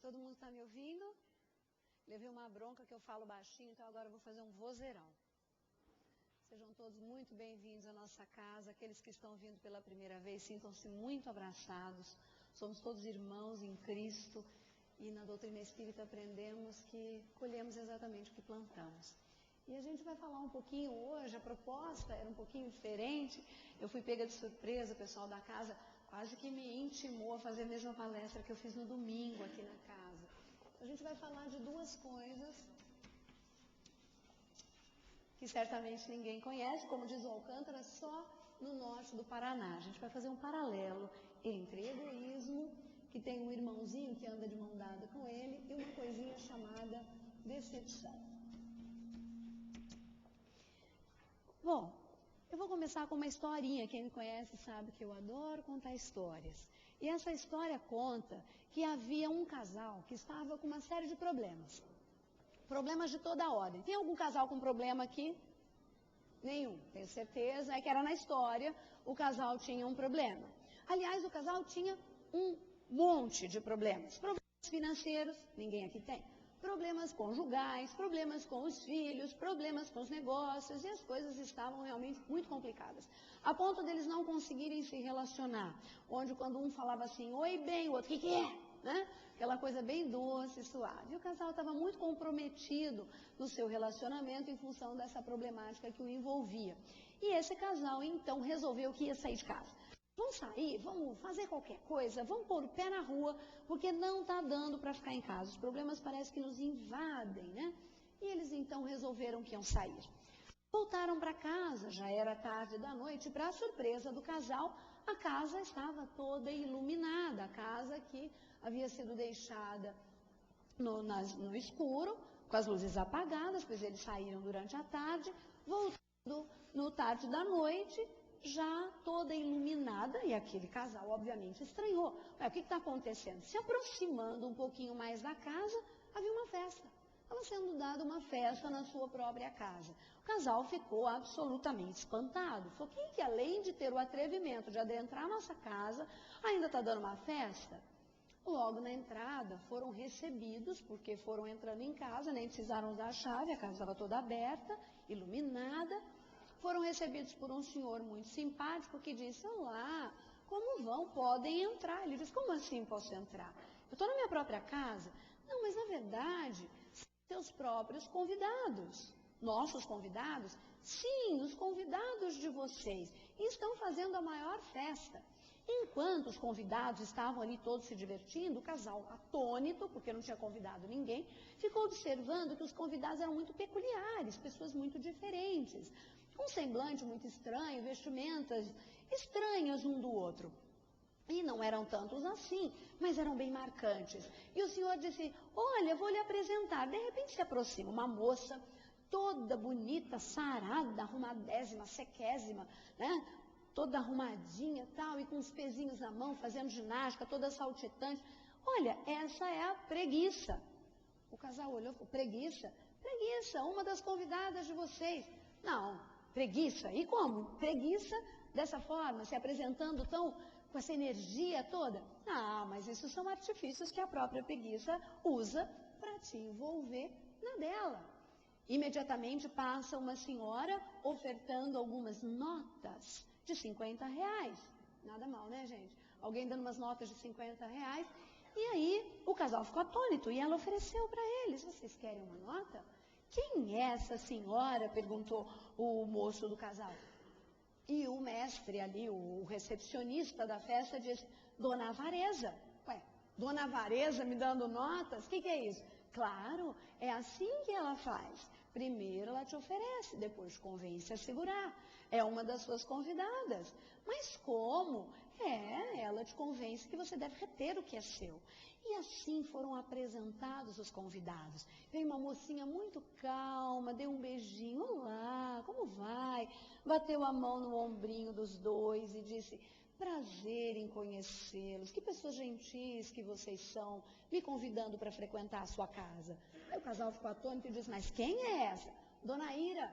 Todo mundo está me ouvindo? Levei uma bronca que eu falo baixinho, então agora eu vou fazer um vozeirão. Sejam todos muito bem-vindos à nossa casa. Aqueles que estão vindo pela primeira vez, sintam-se muito abraçados. Somos todos irmãos em Cristo e na doutrina espírita aprendemos que colhemos exatamente o que plantamos. E a gente vai falar um pouquinho hoje, a proposta era um pouquinho diferente. Eu fui pega de surpresa, o pessoal da casa quase que me intimou a fazer a mesma palestra que eu fiz no domingo aqui na casa. A gente vai falar de duas coisas que certamente ninguém conhece, como diz o Alcântara, só no norte do Paraná. A gente vai fazer um paralelo entre egoísmo, que tem um irmãozinho que anda de mão dada com ele, e uma coisinha chamada decepção. Bom, eu vou começar com uma historinha. Quem me conhece sabe que eu adoro contar histórias. E essa história conta que havia um casal que estava com uma série de problemas. Problemas de toda a ordem. Tem algum casal com problema aqui? Nenhum, tenho certeza. É que era na história, o casal tinha um problema. Aliás, o casal tinha um monte de problemas. Problemas financeiros, ninguém aqui tem. Problemas conjugais, problemas com os filhos, problemas com os negócios, e as coisas estavam realmente muito complicadas. A ponto deles não conseguirem se relacionar. Onde quando um falava assim, oi bem, o outro, o que é? Né? Aquela coisa bem doce, suave. E o casal estava muito comprometido no seu relacionamento em função dessa problemática que o envolvia. E esse casal, então, resolveu que ia sair de casa. Vamos sair, vamos fazer qualquer coisa, vamos pôr o pé na rua, porque não está dando para ficar em casa. Os problemas parecem que nos invadem, né? E eles, então, resolveram que iam sair. Voltaram para casa, já era tarde da noite, para a surpresa do casal, a casa estava toda iluminada, a casa que havia sido deixada no escuro, com as luzes apagadas, pois eles saíram durante a tarde, voltando no tarde da noite, já toda iluminada, e aquele casal obviamente estranhou. O que está acontecendo? Se aproximando um pouquinho mais da casa, havia uma festa. Estava sendo dada uma festa na sua própria casa. O casal ficou absolutamente espantado. Falou, quem que além de ter o atrevimento de adentrar a nossa casa, ainda está dando uma festa? Logo na entrada foram recebidos, porque foram entrando em casa, nem precisaram usar a chave, a casa estava toda aberta, iluminada. Foram recebidos por um senhor muito simpático que disse, olá, como vão? Podem entrar. Ele disse, como assim posso entrar? Eu estou na minha própria casa. Não, mas na verdade, seus próprios convidados. Nossos convidados? Sim, os convidados de vocês. E estão fazendo a maior festa. Enquanto os convidados estavam ali todos se divertindo, o casal, atônito, porque não tinha convidado ninguém, ficou observando que os convidados eram muito peculiares, pessoas muito diferentes. Um semblante muito estranho, vestimentas estranhas um do outro. E não eram tantos assim, mas eram bem marcantes. E o senhor disse, olha, vou lhe apresentar. De repente se aproxima uma moça, toda bonita, sarada, arrumadésima, sequésima, né? Toda arrumadinha tal, e com os pezinhos na mão, fazendo ginástica, toda saltitante. Olha, essa é a Preguiça. O casal olhou e falou, Preguiça? Preguiça, uma das convidadas de vocês. Não, Preguiça. E como? Preguiça dessa forma, se apresentando tão com essa energia toda? Ah, mas isso são artifícios que a própria Preguiça usa para te envolver na dela. Imediatamente passa uma senhora ofertando algumas notas de R$50. Nada mal, né, gente? Alguém dando umas notas de R$50. E aí o casal ficou atônito e ela ofereceu para eles, vocês querem uma nota? Quem é essa senhora? Perguntou o moço do casal. E o mestre ali, o recepcionista da festa, disse, Dona Avareza. Ué, Dona Avareza me dando notas? O que é isso? Claro, é assim que ela faz. Primeiro ela te oferece, depois te convence a segurar. É uma das suas convidadas. Mas como? Ela te convence que você deve reter o que é seu. E assim foram apresentados os convidados. Veio uma mocinha muito calma, deu um beijinho, olá, como vai? Bateu a mão no ombrinho dos dois e disse, prazer em conhecê-los, que pessoas gentis que vocês são, me convidando para frequentar a sua casa. Aí o casal ficou atônito e disse, mas quem é essa? Dona Ira.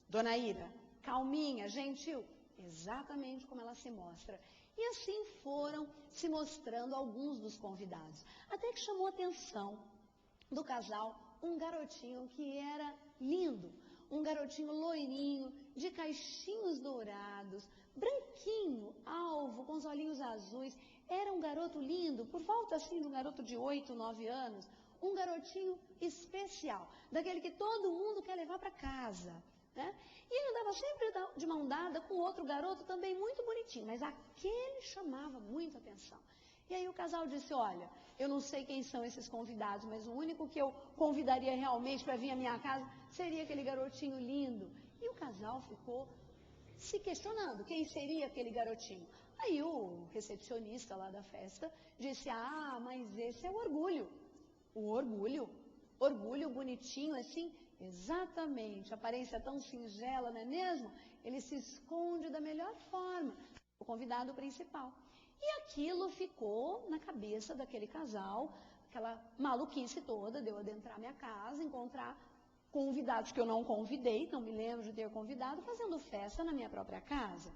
Dona Ira, calminha, gentil, exatamente como ela se mostra. E assim foram se mostrando alguns dos convidados. Até que chamou a atenção do casal um garotinho que era lindo. Um garotinho loirinho, de caixinhos dourados, branquinho, alvo, com os olhinhos azuis. Era um garoto lindo, por volta assim de um garoto de 8, 9 anos. Um garotinho especial, daquele que todo mundo quer levar para casa. Né? E ele andava sempre de mão dada com outro garoto também muito bonitinho, mas aquele chamava muita atenção. E aí o casal disse, olha, eu não sei quem são esses convidados, mas o único que eu convidaria realmente para vir à minha casa seria aquele garotinho lindo. E o casal ficou se questionando quem seria aquele garotinho. Aí o recepcionista lá da festa disse, mas esse é o Orgulho. O Orgulho? Orgulho bonitinho assim? Exatamente, aparência tão singela, não é mesmo? Ele se esconde da melhor forma, o convidado principal. E aquilo ficou na cabeça daquele casal, aquela maluquice toda de eu adentrar minha casa, encontrar convidados que eu não convidei, não me lembro de ter convidado, fazendo festa na minha própria casa.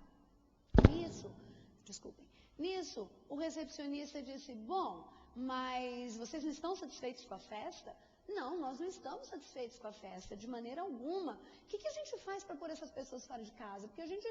Nisso, o recepcionista disse, bom, mas vocês não estão satisfeitos com a festa? Não, nós não estamos satisfeitos com a festa, de maneira alguma. O que a gente faz para pôr essas pessoas fora de casa? Porque a gente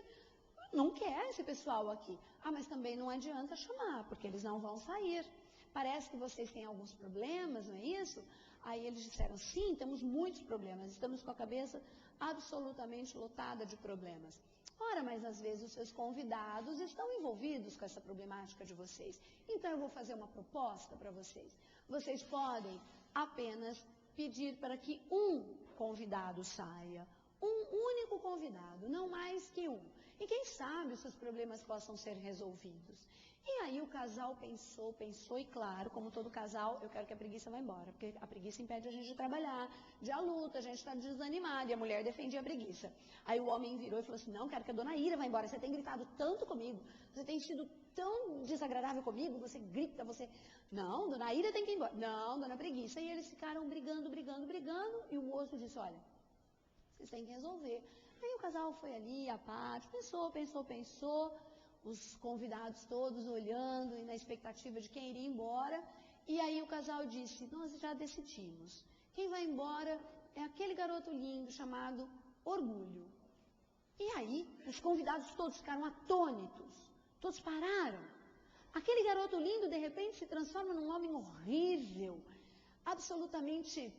não quer esse pessoal aqui. Mas também não adianta chamar, porque eles não vão sair. Parece que vocês têm alguns problemas, não é isso? Aí eles disseram, sim, temos muitos problemas, estamos com a cabeça absolutamente lotada de problemas. Ora, mas às vezes os seus convidados estão envolvidos com essa problemática de vocês. Então eu vou fazer uma proposta para vocês. Vocês podem apenas pedir para que um convidado saia. Um único convidado, não mais que um. E quem sabe os seus problemas possam ser resolvidos. E aí o casal pensou, e claro, como todo casal, eu quero que a preguiça vá embora, porque a preguiça impede a gente de trabalhar, de a luta, a gente está desanimado, e a mulher defendia a preguiça. Aí o homem virou e falou assim, não, quero que a dona Ira vá embora, você tem gritado tanto comigo, você tem sido tão desagradável comigo, você grita, você... Não, dona Ira tem que ir embora. Não, dona Preguiça. E eles ficaram brigando, e o moço disse, olha, vocês têm que resolver. Aí o casal foi ali, à parte, pensou, os convidados todos olhando e na expectativa de quem iria embora. E aí o casal disse, nós já decidimos. Quem vai embora é aquele garoto lindo chamado Orgulho. E aí os convidados todos ficaram atônitos, todos pararam. Aquele garoto lindo, de repente, se transforma num homem horrível, absolutamente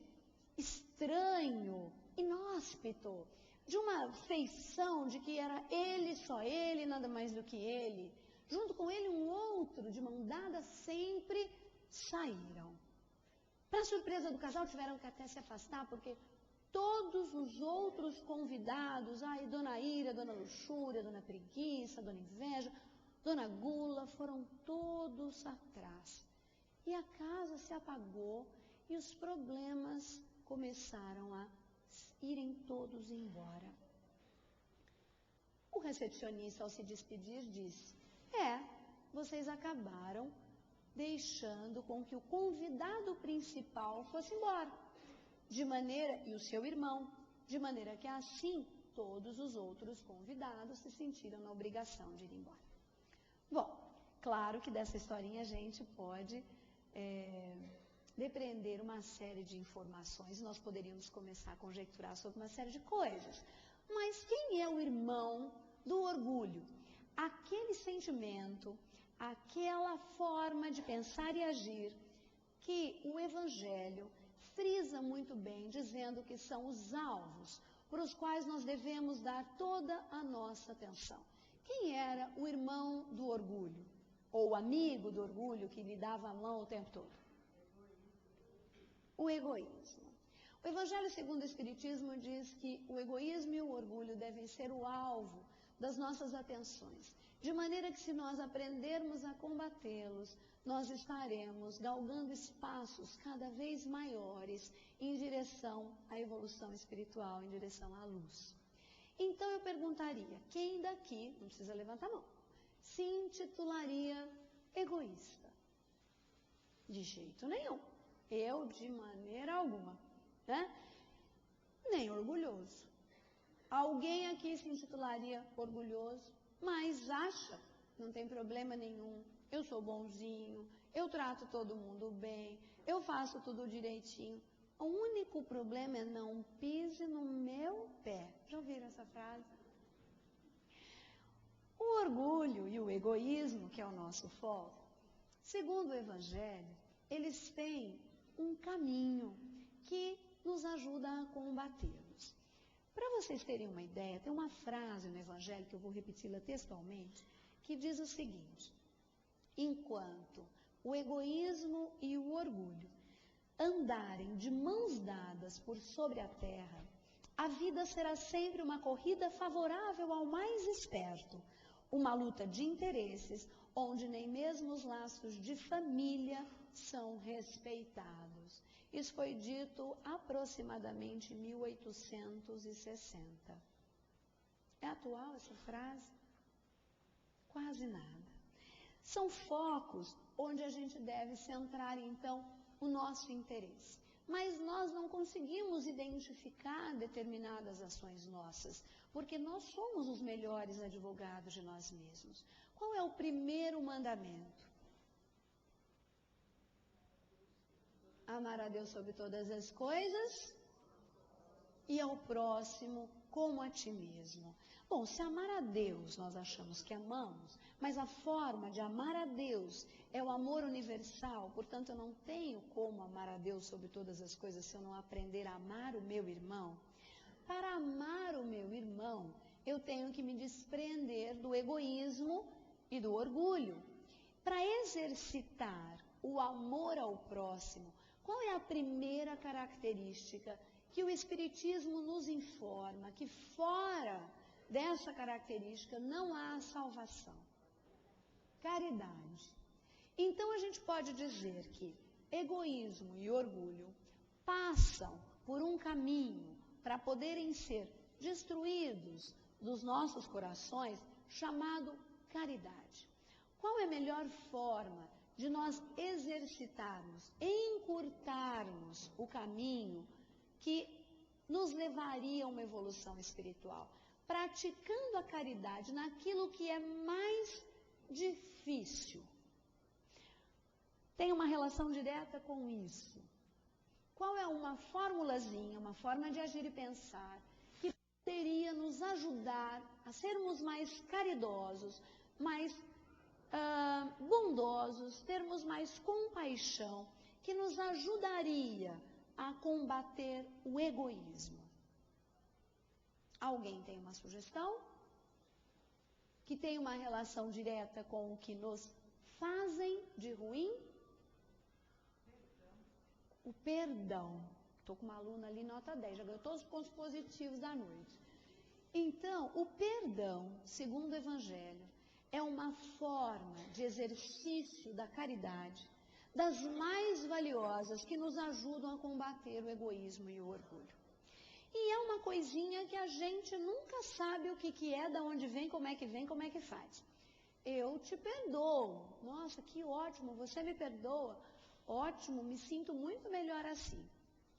estranho, inóspito, de uma feição de que era ele, só ele, nada mais do que ele. Junto com ele, um outro, de mão dada, sempre saíram. Para surpresa do casal, tiveram que até se afastar, porque todos os outros convidados, Dona Ira, Dona Luxúria, Dona Preguiça, Dona Inveja, Dona Gula, foram todos atrás. E a casa se apagou e os problemas começaram a irem todos embora. O recepcionista, ao se despedir, disse, vocês acabaram deixando com que o convidado principal fosse embora, e o seu irmão, de maneira que assim todos os outros convidados se sentiram na obrigação de ir embora. Bom, claro que dessa historinha a gente pode depreender uma série de informações, nós poderíamos começar a conjecturar sobre uma série de coisas. Mas quem é o irmão do orgulho? Aquele sentimento, aquela forma de pensar e agir que o Evangelho frisa muito bem, dizendo que são os alvos para os quais nós devemos dar toda a nossa atenção. Quem era o irmão do orgulho? Ou o amigo do orgulho que lhe dava a mão o tempo todo? O egoísmo. O Evangelho segundo o Espiritismo diz que o egoísmo e o orgulho devem ser o alvo das nossas atenções, de maneira que se nós aprendermos a combatê-los, nós estaremos galgando espaços cada vez maiores em direção à evolução espiritual, em direção à luz. Então eu perguntaria, quem daqui, não precisa levantar a mão, se intitularia egoísta? De jeito nenhum. Eu, de maneira alguma, né? Nem orgulhoso. Alguém aqui se intitularia orgulhoso, mas acha não tem problema nenhum, eu sou bonzinho, eu trato todo mundo bem, eu faço tudo direitinho. O único problema é não pise no meu pé. Já ouviram essa frase? O orgulho e o egoísmo, que é o nosso foco, segundo o Evangelho, eles têm um caminho que nos ajuda a combatê-los. Para vocês terem uma ideia, tem uma frase no Evangelho, que eu vou repeti-la textualmente, que diz o seguinte: enquanto o egoísmo e o orgulho andarem de mãos dadas por sobre a terra, a vida será sempre uma corrida favorável ao mais esperto, uma luta de interesses onde nem mesmo os laços de família são respeitados. Isso foi dito aproximadamente em 1860. É atual essa frase? Quase nada. São focos onde a gente deve centrar, então, o nosso interesse. Mas nós não conseguimos identificar determinadas ações nossas, porque nós somos os melhores advogados de nós mesmos. Qual é o primeiro mandamento? Amar a Deus sobre todas as coisas e ao próximo como a ti mesmo. Bom, se amar a Deus nós achamos que amamos, mas a forma de amar a Deus é o amor universal, portanto eu não tenho como amar a Deus sobre todas as coisas se eu não aprender a amar o meu irmão. Para amar o meu irmão, eu tenho que me desprender do egoísmo e do orgulho. Para exercitar o amor ao próximo, qual é a primeira característica que o Espiritismo nos informa? Que fora dessa característica não há salvação. Caridade. Então a gente pode dizer que egoísmo e orgulho passam por um caminho para poderem ser destruídos dos nossos corações, chamado caridade. Qual é a melhor forma de nós exercitarmos, encurtarmos o caminho que nos levaria a uma evolução espiritual? Praticando a caridade naquilo que é mais difícil. Tem uma relação direta com isso. Qual é uma formulazinha, uma forma de agir e pensar que poderia nos ajudar a sermos mais caridosos, mais bondosos, termos mais compaixão, que nos ajudaria a combater o egoísmo? Alguém tem uma sugestão? Que tem uma relação direta com o que nos fazem de ruim? O perdão. Estou com uma aluna ali, nota 10, já ganhou todos os pontos positivos da noite. Então, o perdão, segundo o Evangelho, é uma forma de exercício da caridade, das mais valiosas, que nos ajudam a combater o egoísmo e o orgulho. E é uma coisinha que a gente nunca sabe o que é, de onde vem, como é que faz. Eu te perdoo. Nossa, que ótimo, você me perdoa. Ótimo, me sinto muito melhor assim.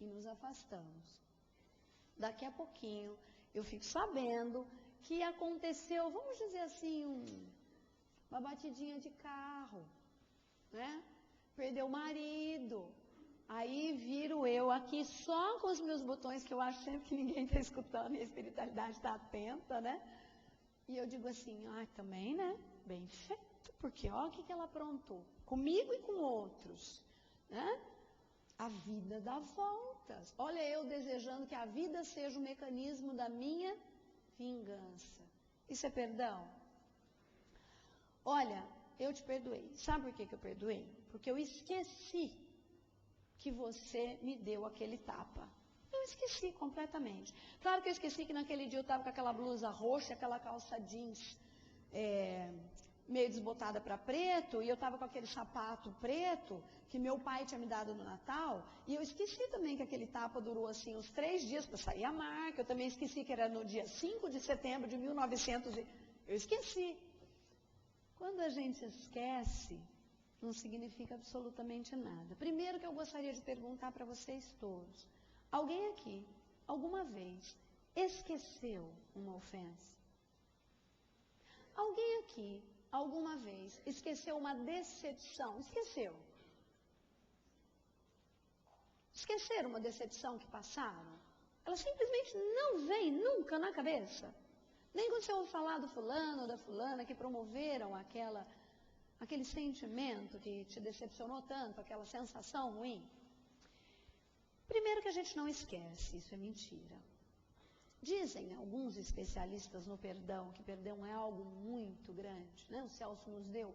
E nos afastamos. Daqui a pouquinho, eu fico sabendo que aconteceu, vamos dizer assim, uma batidinha de carro, né? Perdeu o marido. Aí viro eu aqui só com os meus botões, que eu acho sempre que ninguém está escutando e a espiritualidade está atenta, né? E eu digo assim, também, né? Bem feito, porque ó, o que ela aprontou? Comigo e com outros, né? A vida dá voltas. Olha, eu desejando que a vida seja o mecanismo da minha vingança. Isso é perdão? Olha, eu te perdoei. Sabe por que eu perdoei? Porque eu esqueci que você me deu aquele tapa. Eu esqueci completamente. Claro que eu esqueci que naquele dia eu estava com aquela blusa roxa, aquela calça jeans meio desbotada para preto, e eu estava com aquele sapato preto que meu pai tinha me dado no Natal, e eu esqueci também que aquele tapa durou assim uns 3 dias para sair a marca. Eu também esqueci que era no dia 5 de setembro de 1900. Eu esqueci. Quando a gente esquece, não significa absolutamente nada. Primeiro que eu gostaria de perguntar para vocês todos, alguém aqui, alguma vez, esqueceu uma ofensa? Alguém aqui, alguma vez esqueceu uma decepção? Esqueceu. Esqueceram uma decepção que passaram? Ela simplesmente não vem nunca na cabeça. Nem quando você ouve falar do fulano ou da fulana que promoveram aquele sentimento que te decepcionou tanto, aquela sensação ruim. Primeiro que a gente não esquece, isso é mentira. Dizem alguns especialistas no perdão que perdão é algo muito grande, né? O Celso nos deu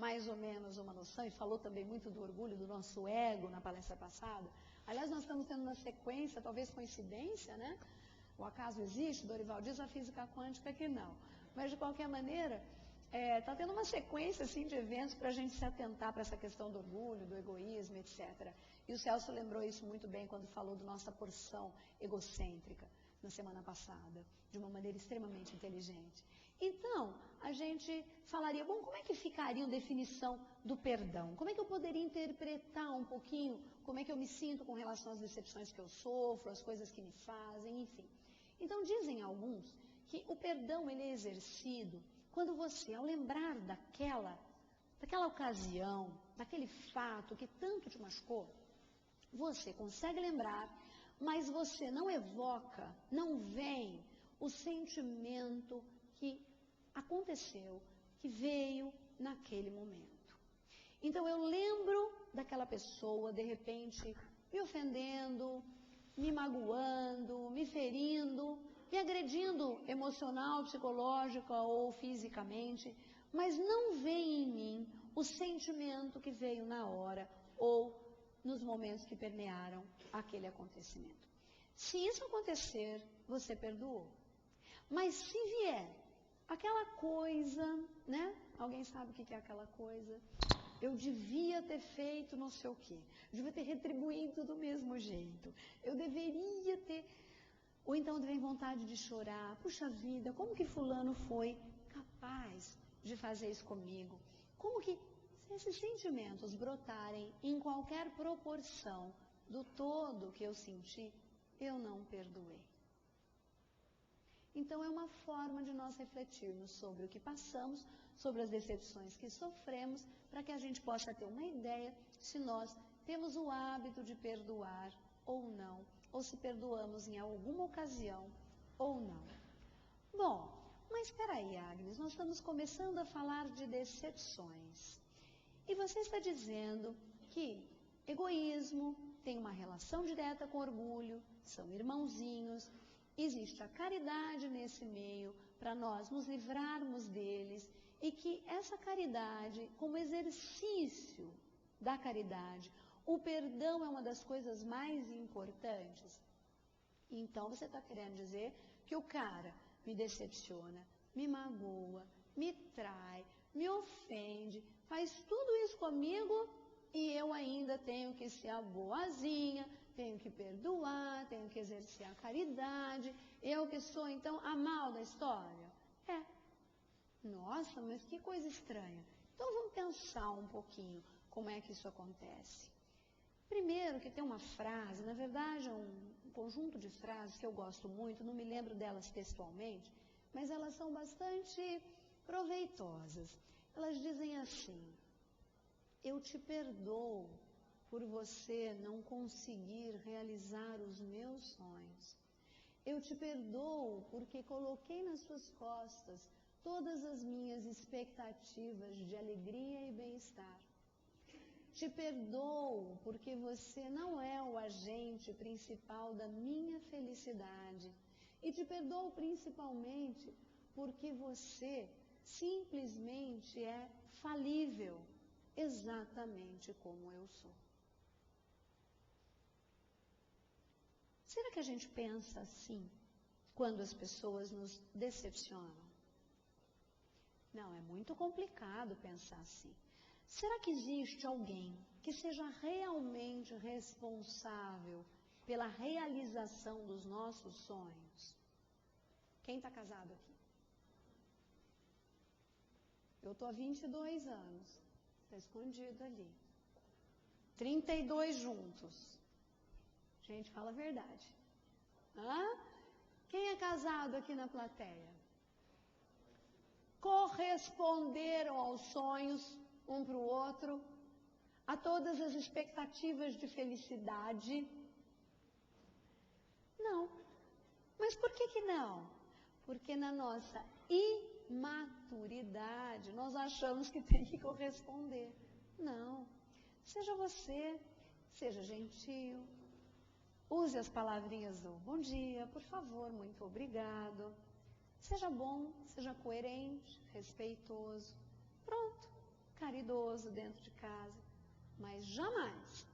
mais ou menos uma noção e falou também muito do orgulho do nosso ego na palestra passada. Aliás, nós estamos tendo uma sequência, talvez coincidência, né? O acaso existe, Dorival diz, a física quântica que não. Mas, de qualquer maneira, está tendo uma sequência assim, de eventos para a gente se atentar para essa questão do orgulho, do egoísmo, etc. E o Celso lembrou isso muito bem quando falou da nossa porção egocêntrica na semana passada, de uma maneira extremamente inteligente. Então, a gente falaria, bom, como é que ficaria a definição do perdão? Como é que eu poderia interpretar um pouquinho como é que eu me sinto com relação às decepções que eu sofro, as coisas que me fazem, enfim. Então, dizem alguns que o perdão ele é exercido quando você, ao lembrar daquela ocasião, daquele fato que tanto te machucou, você consegue lembrar, mas você não evoca, não vem o sentimento que aconteceu, que veio naquele momento. Então eu lembro daquela pessoa, de repente, me ofendendo, me magoando, me ferindo, me agredindo emocional, psicológica ou fisicamente, mas não vem em mim o sentimento que veio na hora ou nos momentos que permearam aquele acontecimento. Se isso acontecer, você perdoou. Mas se vier aquela coisa, né? Alguém sabe o que é aquela coisa? Eu devia ter feito não sei o quê. Eu devia ter retribuído do mesmo jeito. Eu deveria ter... Ou então vem vontade de chorar. Puxa vida, como que fulano foi capaz de fazer isso comigo? Como que... Se esses sentimentos brotarem em qualquer proporção do todo que eu senti, eu não perdoei. Então, é uma forma de nós refletirmos sobre o que passamos, sobre as decepções que sofremos, para que a gente possa ter uma ideia se nós temos o hábito de perdoar ou não, ou se perdoamos em alguma ocasião ou não. Bom, mas espera aí, Agnes, nós estamos começando a falar de decepções. E você está dizendo que egoísmo tem uma relação direta com orgulho, são irmãozinhos, existe a caridade nesse meio para nós nos livrarmos deles e que essa caridade, como exercício da caridade, o perdão é uma das coisas mais importantes. Então você está querendo dizer que o cara me decepciona, me magoa, me trai, me ofende, faz tudo isso comigo e eu ainda tenho que ser a boazinha, tenho que perdoar, tenho que exercer a caridade, eu que sou então a mal da história? Nossa, mas que coisa estranha. Então vamos pensar um pouquinho como é que isso acontece. Primeiro que tem uma frase, na verdade é um conjunto de frases que eu gosto muito, não me lembro delas textualmente, mas elas são bastante proveitosas. Elas dizem assim: eu te perdoo por você não conseguir realizar os meus sonhos. Eu te perdoo porque coloquei nas suas costas todas as minhas expectativas de alegria e bem-estar. Te perdoo porque você não é o agente principal da minha felicidade. E te perdoo principalmente porque você simplesmente é falível, exatamente como eu sou. Será que a gente pensa assim quando as pessoas nos decepcionam? Não, é muito complicado pensar assim. Será que existe alguém que seja realmente responsável pela realização dos nossos sonhos? Quem está casado aqui? Eu estou há 22 anos. Está escondido ali. 32 juntos. Gente, fala a verdade. Hã? Quem é casado aqui na plateia? corresponderam aos sonhos um para o outro, a todas as expectativas de felicidade? Não. Mas por que não? Porque na nossa imaturidade nós achamos que tem que corresponder. Não. Seja você, seja gentil, use as palavrinhas do bom dia, por favor, muito obrigado. Seja bom, seja coerente, respeitoso, pronto, caridoso dentro de casa. Mas jamais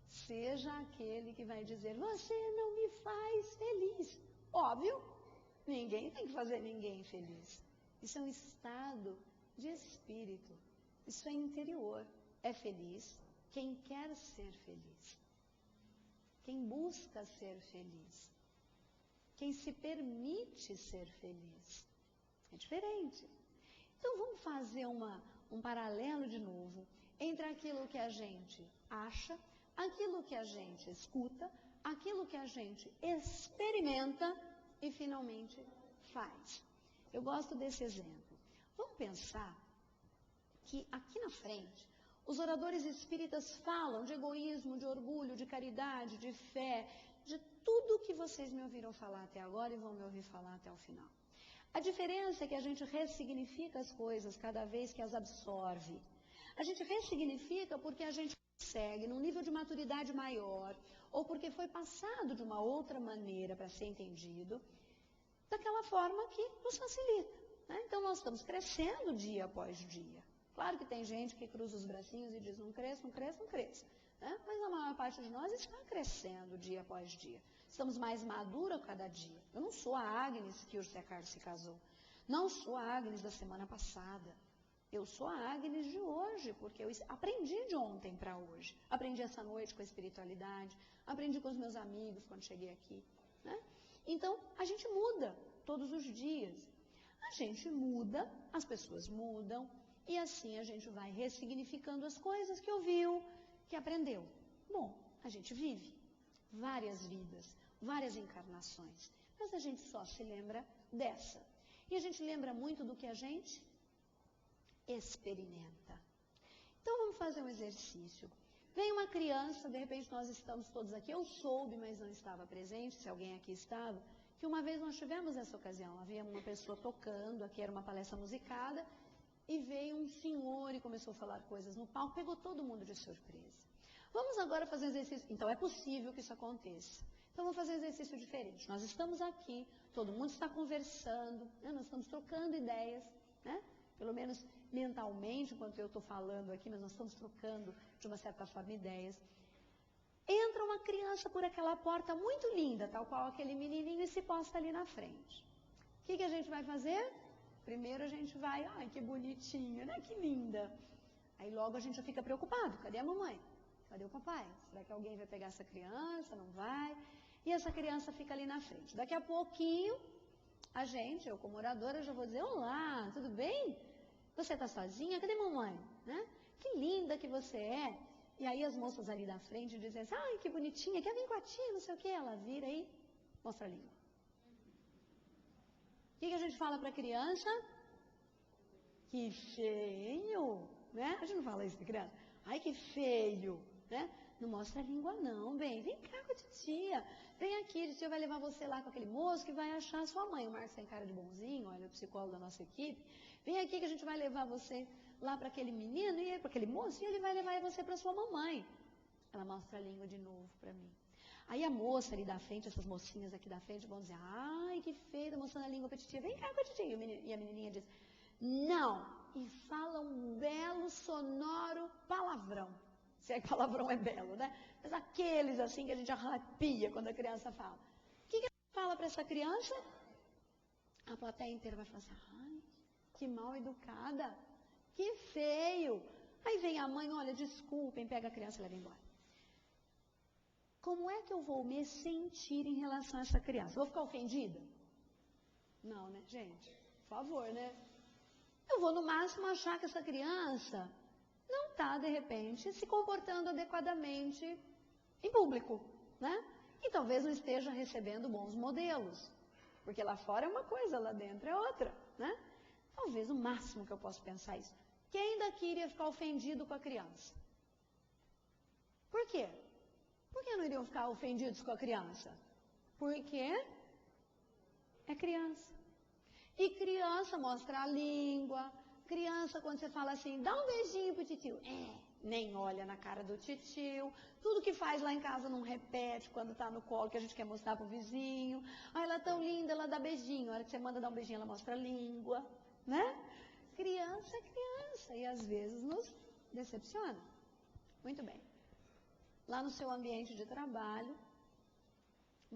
seja aquele que vai dizer, você não me faz feliz. Óbvio, ninguém tem que fazer ninguém feliz. Isso é um estado de espírito, isso é interior. É feliz quem quer ser feliz, quem busca ser feliz, quem se permite ser feliz. É diferente. Então vamos fazer um paralelo de novo entre aquilo que a gente acha, aquilo que a gente escuta, aquilo que a gente experimenta e finalmente faz. Eu gosto desse exemplo. Vamos pensar que aqui na frente, os oradores espíritas falam de egoísmo, de orgulho, de caridade, de fé, de tudo que vocês me ouviram falar até agora e vão me ouvir falar até o final. A diferença é que a gente ressignifica as coisas cada vez que as absorve. A gente ressignifica porque a gente consegue, num nível de maturidade maior, ou porque foi passado de uma outra maneira para ser entendido, daquela forma que nos facilita. Né? Então, nós estamos crescendo dia após dia. Claro que tem gente que cruza os bracinhos e diz, não cresça, não cresça, não cresça. Né? Mas a maior parte de nós está crescendo dia após dia. Estamos mais maduros cada dia. Eu não sou a Agnes que o José Carlos se casou. Não sou a Agnes da semana passada. Eu sou a Agnes de hoje, porque eu aprendi de ontem para hoje. Aprendi essa noite com a espiritualidade, aprendi com os meus amigos quando cheguei aqui. Né? Então, a gente muda todos os dias. A gente muda, as pessoas mudam, e assim a gente vai ressignificando as coisas que ouviu, que aprendeu. Bom, a gente vive várias vidas, várias encarnações, mas a gente só se lembra dessa. E a gente lembra muito do que a gente experimenta. Então vamos fazer um exercício. Vem uma criança, de repente nós estamos todos aqui, eu soube, mas não estava presente, se alguém aqui estava, que uma vez nós tivemos essa ocasião, havia uma pessoa tocando, aqui era uma palestra musicada, e veio um senhor e começou a falar coisas no palco, pegou todo mundo de surpresa. Vamos agora fazer um exercício, então é possível que isso aconteça. Então vamos fazer um exercício diferente. Nós estamos aqui, todo mundo está conversando, né? Nós estamos trocando ideias, né? Pelo menos mentalmente, enquanto eu estou falando aqui, mas nós estamos trocando, de uma certa forma, ideias. Entra uma criança por aquela porta muito linda, tal qual aquele menininho, e se posta ali na frente. O que a gente vai fazer? Primeiro a gente vai, ai, que bonitinho, né? Que linda. Aí logo a gente já fica preocupado, cadê a mamãe? Cadê o papai? Será que alguém vai pegar essa criança? Não vai? E essa criança fica ali na frente. Daqui a pouquinho, a gente, eu como oradora, já vou dizer, olá, tudo bem? Você está sozinha? Cadê mamãe? Né? Que linda que você é. E aí as moças ali da frente dizem assim, ai, que bonitinha, quer vir com a tia, não sei o quê. Ela vira e mostra a língua. O que a gente fala para a criança? Que feio, né? A gente não fala isso para criança. Ai, que feio, né? Não mostra a língua não, bem. Vem cá com a titia. Vem aqui, a titia vai levar você lá com aquele moço que vai achar a sua mãe. O Marcos tem cara de bonzinho, olha, o psicólogo da nossa equipe. Vem aqui que a gente vai levar você lá para aquele menino, e para aquele moço, e ele vai levar você para sua mamãe. Ela mostra a língua de novo para mim. Aí a moça ali da frente, essas mocinhas aqui da frente vão dizer, ai, que feio, tá mostrando a língua para a titia. Vem cá com a titia. E a menininha diz, não. E fala um belo, sonoro palavrão. Se é que palavrão é belo, né? Mas aqueles assim que a gente arrepia quando a criança fala. O que a gente fala para essa criança? A plateia inteira vai falar assim, ai, que mal educada, que feio. Aí vem a mãe, olha, desculpem, pega a criança e leva embora. Como é que eu vou me sentir em relação a essa criança? Vou ficar ofendida? Não, né, gente? Por favor, né? Eu vou, no máximo, achar que essa criança não está, de repente, se comportando adequadamente em público, né? E talvez não esteja recebendo bons modelos. Porque lá fora é uma coisa, lá dentro é outra, né? Talvez o máximo que eu posso pensar isso. Quem daqui iria ficar ofendido com a criança? Por quê? Por que não iriam ficar ofendidos com a criança? Porque é criança. E criança mostra a língua. Criança, quando você fala assim, dá um beijinho pro titio. Nem olha na cara do titio. Tudo que faz lá em casa não repete quando tá no colo, que a gente quer mostrar pro vizinho. Ela é tão linda, ela dá beijinho. A hora que você manda dar um beijinho, ela mostra a língua. Né? Criança é criança. E às vezes nos decepciona. Muito bem. Lá no seu ambiente de trabalho,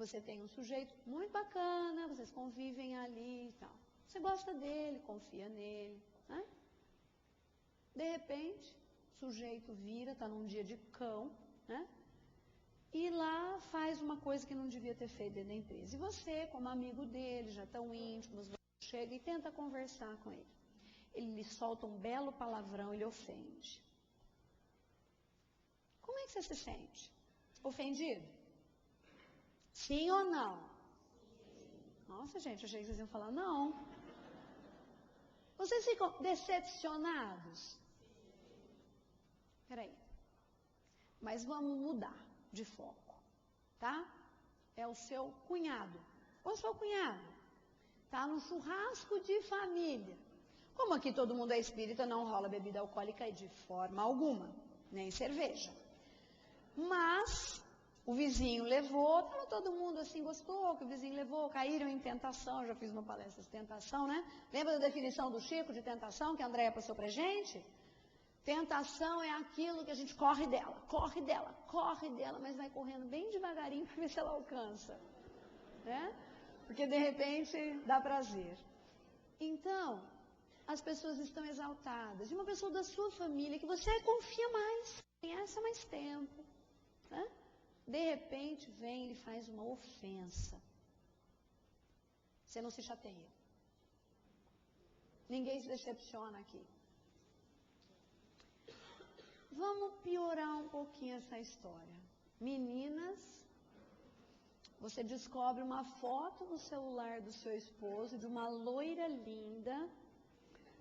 você tem um sujeito muito bacana, vocês convivem ali e tal. Você gosta dele, confia nele. Né? De repente, o sujeito vira, está num dia de cão, né? E lá faz uma coisa que não devia ter feito dentro da empresa. E você, como amigo dele, já tão íntimos, você chega e tenta conversar com ele. Ele lhe solta um belo palavrão e lhe ofende. Como é que você se sente? Ofendido? Sim ou não? Nossa, gente, achei que vocês iam falar não. Vocês ficam decepcionados? Peraí. Mas vamos mudar de foco, tá? É o seu cunhado. Ou seu cunhado. Tá no churrasco de família. Como aqui todo mundo é espírita, não rola bebida alcoólica de forma alguma. Nem cerveja. Mas o vizinho levou, tava todo mundo assim, gostou que o vizinho levou, caíram em tentação, já fiz uma palestra de tentação, né? Lembra da definição do Chico de tentação que a Andréia passou pra gente? Tentação é aquilo que a gente corre dela, mas vai correndo bem devagarinho para ver se ela alcança, né? Porque de repente dá prazer. Então, as pessoas estão exaltadas. E uma pessoa da sua família que você confia mais, conhece há mais tempo, né? De repente vem e faz uma ofensa. Você não se chateia. Ninguém se decepciona aqui. Vamos piorar um pouquinho essa história. Meninas, você descobre uma foto no celular do seu esposo de uma loira linda,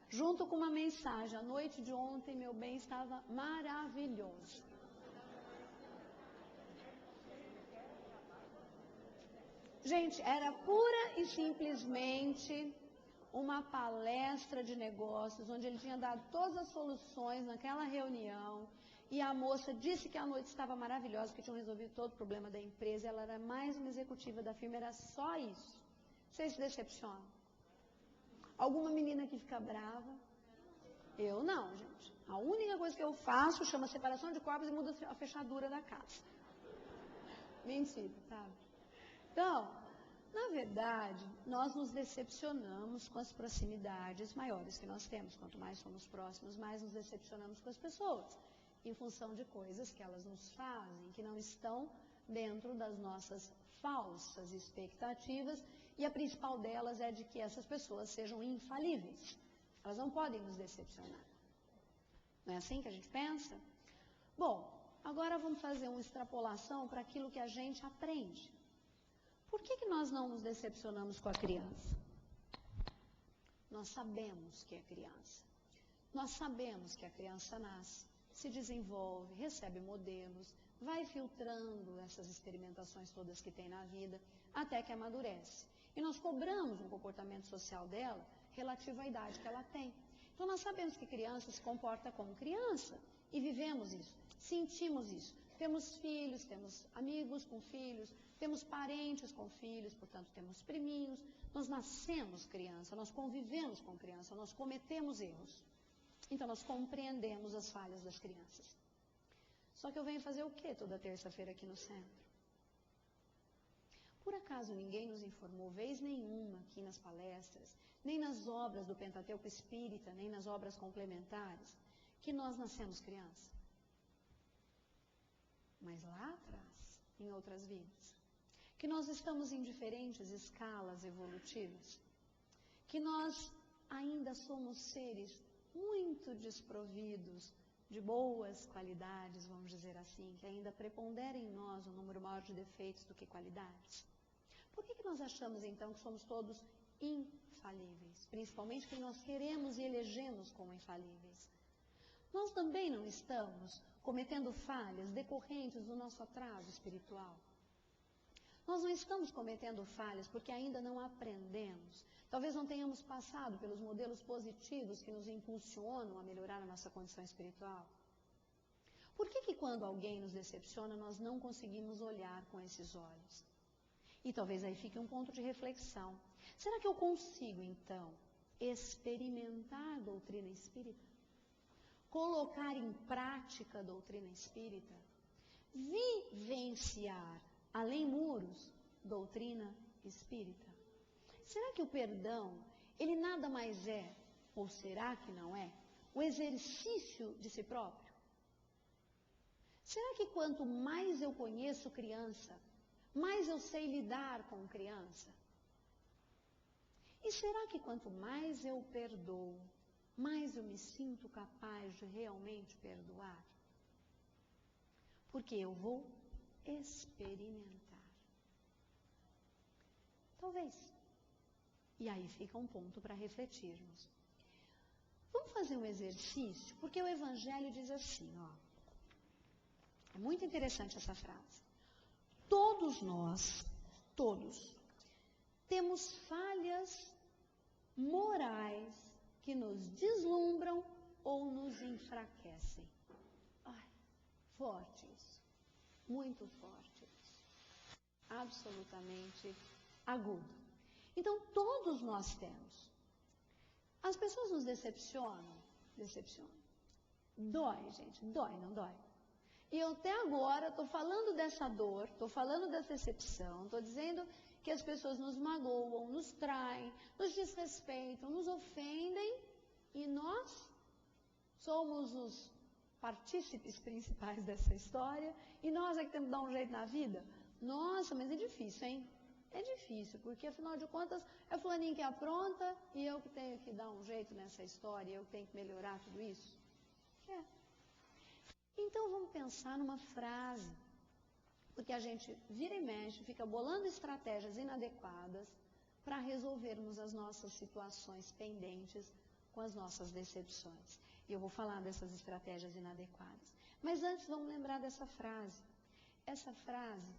junto com uma mensagem: a noite de ontem, meu bem, estava maravilhoso. Gente, era pura e simplesmente uma palestra de negócios, onde ele tinha dado todas as soluções naquela reunião, e a moça disse que a noite estava maravilhosa, que tinham resolvido todo o problema da empresa, ela era mais uma executiva da firma, era só isso. Vocês se decepcionam? Alguma menina que fica brava? Eu não, gente. A única coisa que eu faço chama separação de corpos e muda a fechadura da casa. Mentira, sabe? Então, na verdade, nós nos decepcionamos com as proximidades maiores que nós temos. Quanto mais somos próximos, mais nos decepcionamos com as pessoas, em função de coisas que elas nos fazem, que não estão dentro das nossas falsas expectativas, e a principal delas é de que essas pessoas sejam infalíveis. Elas não podem nos decepcionar. Não é assim que a gente pensa? Bom, agora vamos fazer uma extrapolação para aquilo que a gente aprende. Por que nós não nos decepcionamos com a criança? Nós sabemos que é criança. Nós sabemos que a criança nasce, se desenvolve, recebe modelos, vai filtrando essas experimentações todas que tem na vida, até que amadurece. E nós cobramos um comportamento social dela relativo à idade que ela tem. Então nós sabemos que criança se comporta como criança e vivemos isso, sentimos isso. Temos filhos, temos amigos com filhos, temos parentes com filhos, portanto temos priminhos. Nós nascemos criança, nós convivemos com criança, nós cometemos erros. Então nós compreendemos as falhas das crianças. Só que eu venho fazer o quê toda terça-feira aqui no centro? Por acaso ninguém nos informou, vez nenhuma, aqui nas palestras, nem nas obras do Pentateuco Espírita, nem nas obras complementares, que nós nascemos criança? Mas lá atrás, em outras vidas, que nós estamos em diferentes escalas evolutivas, que nós ainda somos seres muito desprovidos de boas qualidades, vamos dizer assim, que ainda prepondera em nós um número maior de defeitos do que qualidades. Por que nós achamos então que somos todos infalíveis, principalmente quem nós queremos e elegemos como infalíveis. Nós também não estamos cometendo falhas decorrentes do nosso atraso espiritual. Nós não estamos cometendo falhas porque ainda não aprendemos. Talvez não tenhamos passado pelos modelos positivos que nos impulsionam a melhorar a nossa condição espiritual. Por que quando alguém nos decepciona, nós não conseguimos olhar com esses olhos? E talvez aí fique um ponto de reflexão. Será que eu consigo, então, experimentar a doutrina espírita? Colocar em prática a doutrina espírita? Vivenciar, além muros, doutrina espírita? Será que o perdão, ele nada mais é, ou será que não é, o exercício de si próprio? Será que quanto mais eu conheço criança, mais eu sei lidar com criança? E será que quanto mais eu perdoo, mais eu me sinto capaz de realmente perdoar? Porque eu vou experimentar. Talvez. E aí fica um ponto para refletirmos. Vamos fazer um exercício, porque o Evangelho diz assim, ó. É muito interessante essa frase. Todos nós, todos, temos falhas morais que nos deslumbram ou nos enfraquecem. Ai, forte isso. Muito forte isso. Absolutamente agudo. Então, todos nós temos. As pessoas nos decepcionam. Decepcionam. Dói, gente. Dói, não dói? E eu até agora estou falando dessa dor, estou falando dessa decepção, estou dizendo que as pessoas nos magoam, nos traem, nos desrespeitam, nos ofendem e nós somos os partícipes principais dessa história e nós é que temos que dar um jeito na vida? Nossa, mas é difícil, hein? É difícil, porque afinal de contas é fulaninho que apronta e eu que tenho que dar um jeito nessa história, eu que tenho que melhorar tudo isso. Então vamos pensar numa frase, porque a gente vira e mexe, fica bolando estratégias inadequadas para resolvermos as nossas situações pendentes com as nossas decepções. E eu vou falar dessas estratégias inadequadas. Mas antes vamos lembrar dessa frase. Essa frase,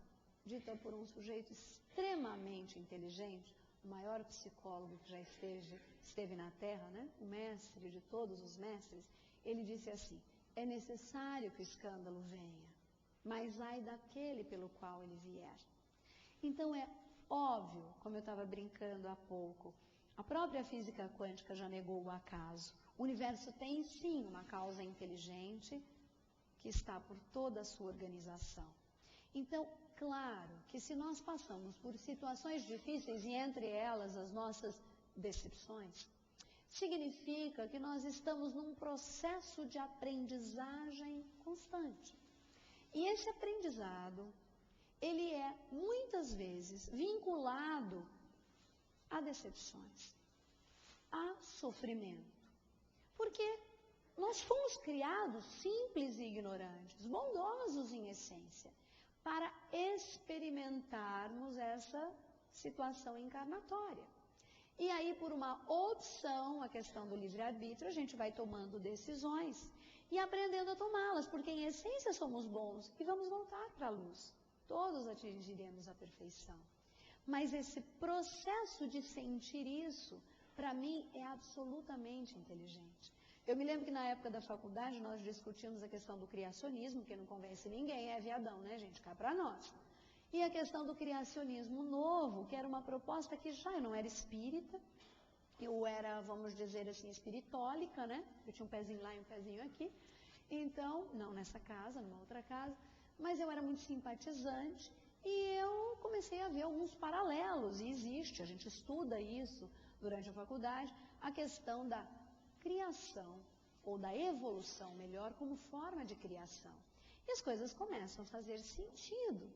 dita por um sujeito extremamente inteligente, o maior psicólogo que já esteve na Terra, né? O mestre de todos os mestres, ele disse assim: é necessário que o escândalo venha, mas ai daquele pelo qual ele vier. Então é óbvio, como eu estava brincando há pouco, a própria física quântica já negou o acaso. O universo tem sim uma causa inteligente que está por toda a sua organização. Então, claro que se nós passamos por situações difíceis e entre elas as nossas decepções, significa que nós estamos num processo de aprendizagem constante. E esse aprendizado, ele é muitas vezes vinculado a decepções, a sofrimento. Porque nós fomos criados simples e ignorantes, bondosos em essência, para experimentarmos essa situação encarnatória. E aí, por uma opção, a questão do livre-arbítrio, a gente vai tomando decisões e aprendendo a tomá-las, porque em essência somos bons e vamos voltar para a luz. Todos atingiremos a perfeição. Mas esse processo de sentir isso, para mim, é absolutamente inteligente. Eu me lembro que na época da faculdade nós discutimos a questão do criacionismo, que não convence ninguém, é viadão, né, gente? Cá para nós. E a questão do criacionismo novo, que era uma proposta que já eu não era espírita, eu era, vamos dizer assim, espiritólica, né? Eu tinha um pezinho lá e um pezinho aqui. Então, não nessa casa, numa outra casa, mas eu era muito simpatizante e eu comecei a ver alguns paralelos, e existe, a gente estuda isso durante a faculdade, a questão da criação, ou da evolução, melhor, como forma de criação. E as coisas começam a fazer sentido.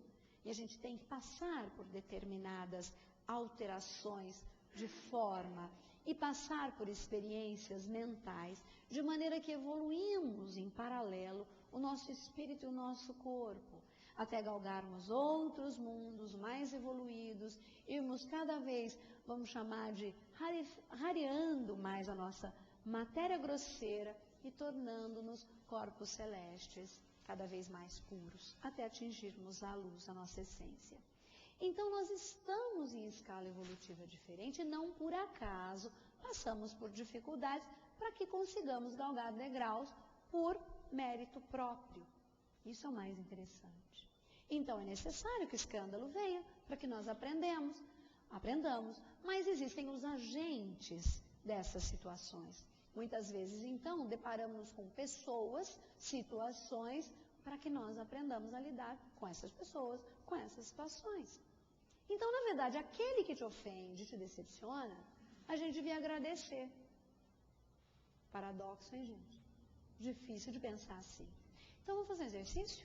E a gente tem que passar por determinadas alterações de forma e passar por experiências mentais, de maneira que evoluímos em paralelo o nosso espírito e o nosso corpo. até galgarmos outros mundos mais evoluídos, irmos cada vez, vamos chamar de rareando mais a nossa matéria grosseira e tornando-nos corpos celestes cada vez mais puros, até atingirmos a luz, a nossa essência. Então, nós estamos em escala evolutiva diferente e não por acaso passamos por dificuldades para que consigamos galgar degraus por mérito próprio. Isso é o mais interessante. Então, é necessário que o escândalo venha para que nós aprendamos, mas existem os agentes dessas situações. Muitas vezes, então, deparamos com pessoas, situações, para que nós aprendamos a lidar com essas pessoas, com essas situações. Então, na verdade, aquele que te ofende, te decepciona, a gente devia agradecer. Paradoxo, hein, gente? Difícil de pensar assim. Então, vamos fazer um exercício?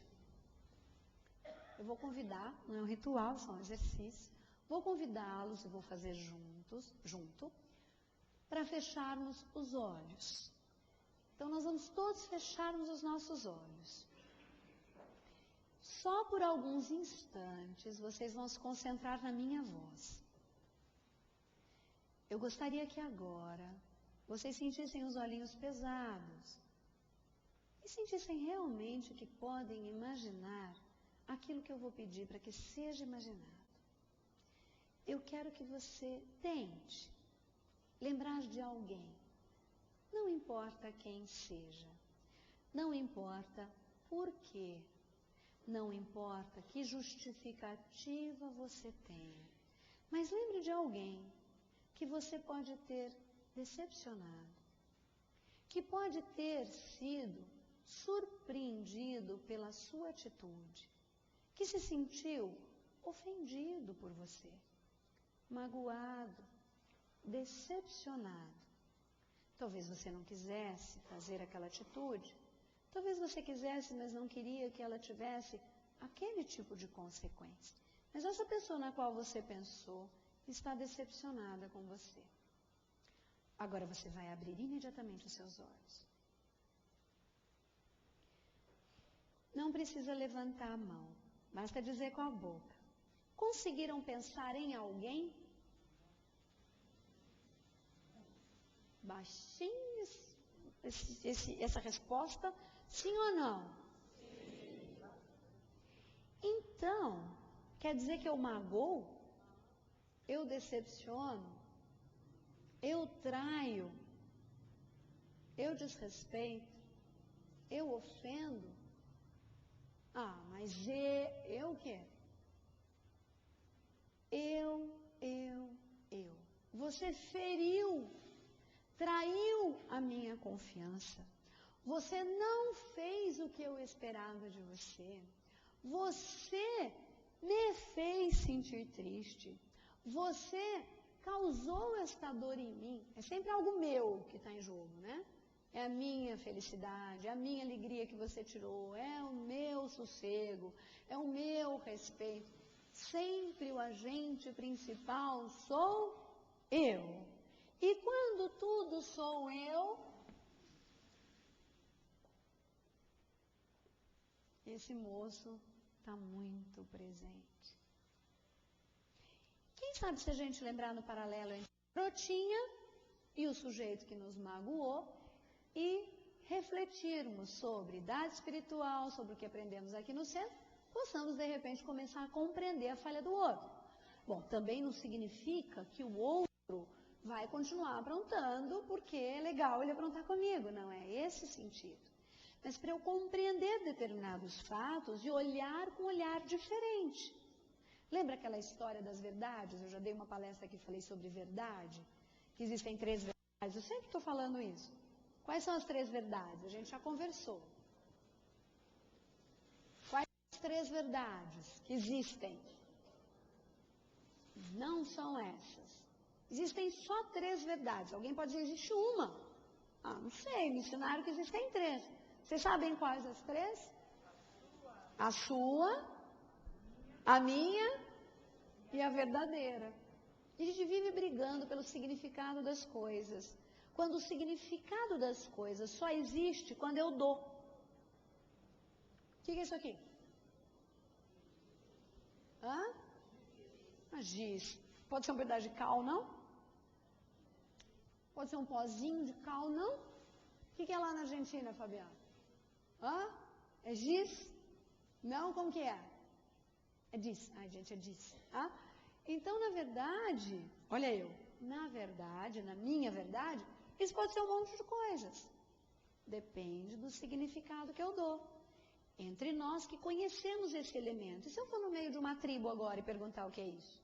Eu vou convidar, não é um ritual, só um exercício. Vou convidá-los e vou fazer junto, para fecharmos os olhos. Então, nós vamos todos fecharmos os nossos olhos. Só por alguns instantes, vocês vão se concentrar na minha voz. Eu gostaria que agora vocês sentissem os olhinhos pesados e sentissem realmente que podem imaginar aquilo que eu vou pedir para que seja imaginado. Eu quero que você tente lembrar de alguém, não importa quem seja, não importa por quê, não importa que justificativa você tenha, mas lembre de alguém que você pode ter decepcionado, que pode ter sido surpreendido pela sua atitude, que se sentiu ofendido por você, magoado, decepcionado. Talvez você não quisesse fazer aquela atitude, talvez você quisesse, mas não queria que ela tivesse aquele tipo de consequência. Mas essa pessoa na qual você pensou está decepcionada com você. Agora você vai abrir imediatamente os seus olhos. Não precisa levantar a mão, basta dizer com a boca. Conseguiram pensar em alguém? Baixinho essa resposta, sim ou não? Sim. Então, quer dizer que eu magoo? Eu decepciono? Eu traio? Eu desrespeito? Eu ofendo? Ah, mas eu o quê? Eu. Você feriu, traiu a minha confiança. Você não fez o que eu esperava de você. Você me fez sentir triste. Você causou esta dor em mim. É sempre algo meu que está em jogo, né? É a minha felicidade, é a minha alegria que você tirou, é o meu sossego, é o meu respeito. Sempre o agente principal sou eu. E quando tudo sou eu, esse moço está muito presente. Quem sabe se a gente lembrar no paralelo entre a brotinha e o sujeito que nos magoou e refletirmos sobre idade espiritual, sobre o que aprendemos aqui no centro, possamos de repente começar a compreender a falha do outro. Bom, também não significa que o outro vai continuar aprontando porque é legal ele aprontar comigo, não é esse sentido. Mas para eu compreender determinados fatos e olhar com um olhar diferente. Lembra aquela história das verdades? Eu já dei uma palestra aqui, falei sobre verdade, que existem 3 verdades. Eu sempre estou falando isso. Quais são as 3 verdades? A gente já conversou. Quais são as 3 verdades que existem? Não são essas. Existem só 3 verdades. Alguém pode dizer, existe uma. Ah, não sei, me ensinaram que existem 3. Vocês sabem quais as 3? A sua, a minha e a verdadeira. A gente vive brigando pelo significado das coisas. Quando o significado das coisas só existe quando eu dou. O que é isso aqui? A giz. Pode ser um pedaço de cal, não? Pode ser um pozinho de cal, não? O que é lá na Argentina, Fabiana? Hã? É giz? Não? Como que é? É giz. Ai, gente, é giz. Ah? Então, na verdade, olha eu, na verdade, na minha verdade, isso pode ser um monte de coisas. Depende do significado que eu dou. Entre nós que conhecemos esse elemento. E se eu for no meio de uma tribo agora e perguntar o que é isso?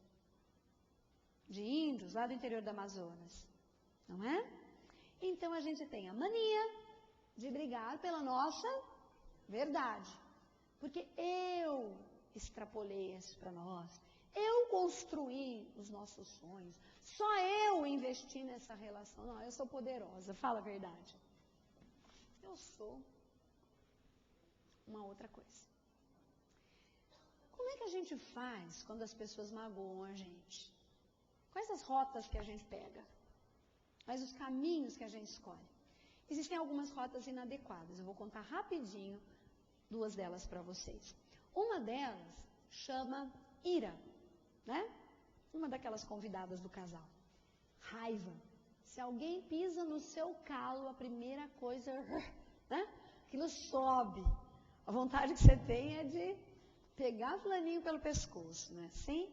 De índios, lá do interior do Amazonas. Não é? Então, a gente tem a mania de brigar pela nossa verdade. Porque eu extrapolei isso para nós. Eu construí os nossos sonhos. Só eu investi nessa relação. Não, eu sou poderosa. Fala a verdade. Eu sou uma outra coisa. Como é que a gente faz quando as pessoas magoam a gente? Quais as rotas que a gente pega? Quais os caminhos que a gente escolhe? Existem algumas rotas inadequadas. Eu vou contar rapidinho 2 delas para vocês. Uma delas chama ira, né? Uma daquelas convidadas do casal. Raiva. Se alguém pisa no seu calo, a primeira coisa, né? Aquilo sobe. A vontade que você tem é de pegar fulaninho pelo pescoço, né? Sim?